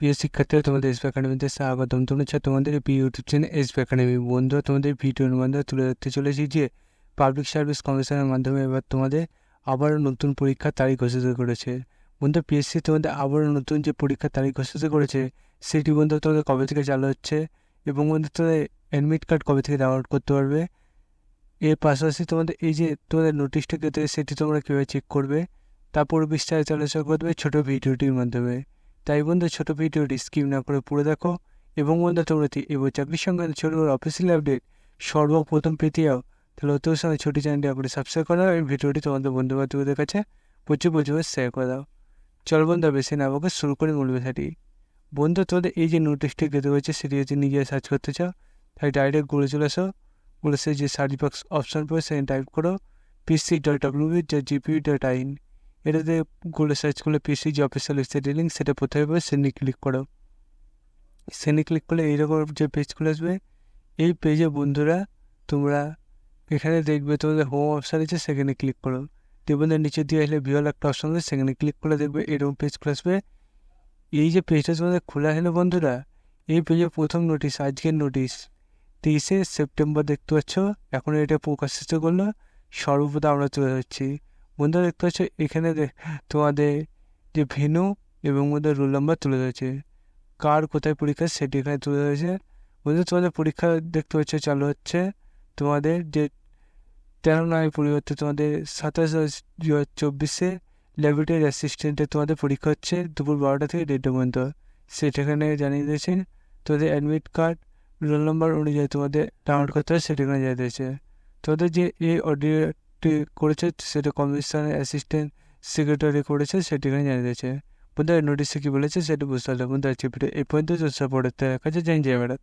প্রিয় শিক্ষার্থীরা, তোমাদের এসপি একাডেমিতে স্বাগতম। তোমরা তোমাদের প্রিয় ইউটিউব চ্যানেল এসপি একাডেমি। বন্ধুরা, তোমাদের ভিডিওর মাধ্যমে তুলে ধরতে চলেছি যে পাবলিক সার্ভিস কমিশনের মাধ্যমে এবার তোমাদের আবারও নতুন পরীক্ষার তারিখ ঘোষিত করেছে। বন্ধু, পিএসসি তোমাদের আবারও নতুন যে পরীক্ষার তারিখ ঘোষিত করেছে সেটি বন্ধু তোমাদের কবে থেকে চালু হচ্ছে এবং বন্ধু তোমাদের অ্যাডমিট কার্ড কবে থেকে ডাউনলোড করতে পারবে। এর পাশাপাশি তোমাদের এই যে তোমাদের নোটিশটা কেটে সেটি তোমরা কীভাবে চেক করবে তারপর বিস্তারিত আলোচনা করবে ছোটো ভিডিওটির মাধ্যমে। তাই বন্ধু, ছোটো ভিডিওটি স্কিপ না করে পুরো দেখো এবং বন্ধু তোমরা এবং চাকরির সঙ্গে ছোটো অফিসিয়াল আপডেট সর্বপ্রথম পেতে যাও তাহলে তোর সঙ্গে ছোটো চ্যানেলটি আপনি সাবস্ক্রাইব করে দাও এবং ভিডিওটি তোমাদের বন্ধু বান্ধবদের কাছে প্রচুর শেয়ার করে দাও। চল বন্ধু, বেশি না আমাকে শুরু করে মূল বিষয়টি। বন্ধু, তোমাদের এই যে নোটিশটি কেটে হয়েছে সেটি যদি নিজে সার্চ করতে চাও তাই ডাইরেক্ট গুগলে চলে আসো। গুগলে যে সার্চ বক্স অপশন পড়ে সেখানে টাইপ করো pc.wb.gpu.in। এটাতে গুগলে সার্চ করলে পিসি যে অফিসিয়াল ওয়েবসাইটের লিঙ্ক সেটা প্রথমে পাবে, সেখানে ক্লিক করো। সেখানে ক্লিক করলে এইরকম যে পেজ খুলে আসবে। এই পেজে বন্ধুরা তোমরা এখানে দেখবে তোমাদের হোম অপশান আছে, সেখানে ক্লিক করো। দেখবেন নিচে দিয়ে আসলে ভিওল একটা অপশন আছে, সেখানে ক্লিক করে দেখবে এরকম পেজ খুলে আসবে। এই যে পেজটা তোমাদের খোলা হলো বন্ধুরা, এই পেজে প্রথম নোটিশ, আজকের নোটিশ 23শে সেপ্টেম্বর দেখতে পাচ্ছ। এখন এটা প্রকাশিত করলো, সর্বপ্রথম আমরা তুলে ধরছি। বন্ধুরা দেখতে পাচ্ছ এখানে তোমাদের যে ভেন্যু এবং ওদের রোল নাম্বার তুলে ধরেছে, কার কোথায় পরীক্ষা সেটি এখানে তুলে ধরেছে। বন্ধু, তোমাদের পরীক্ষা দেখতে পাচ্ছ চালু হচ্ছে তোমাদের যে 13 পরিবর্তে তোমাদের 27/2024 ল্যাবরেটরি অ্যাসিস্ট্যান্টে তোমাদের পরীক্ষা হচ্ছে দুপুর 12টা থেকে 1:30 পর্যন্ত। সেটাখানে জানিয়ে দিয়েছে তোমাদের অ্যাডমিট কার্ড রোল নম্বর অনুযায়ী তোমাদের ডাউনলোড করতে হয়, সেটাখানে জানিয়ে দিয়েছে। তোমাদের যে এই অডিওটি করেছে সেটা কমিশনের অ্যাসিস্ট্যান্ট সেক্রেটারি করেছে, সেটাখানে জানিয়ে দিয়েছে। বন্ধু, নোটিশে কী বলেছে সেটা বুঝতে পারলে বন্ধু, আজকে ভিডিও এই পর্যন্ত পড়তে কাছে জানি যাই ম্যাডাম।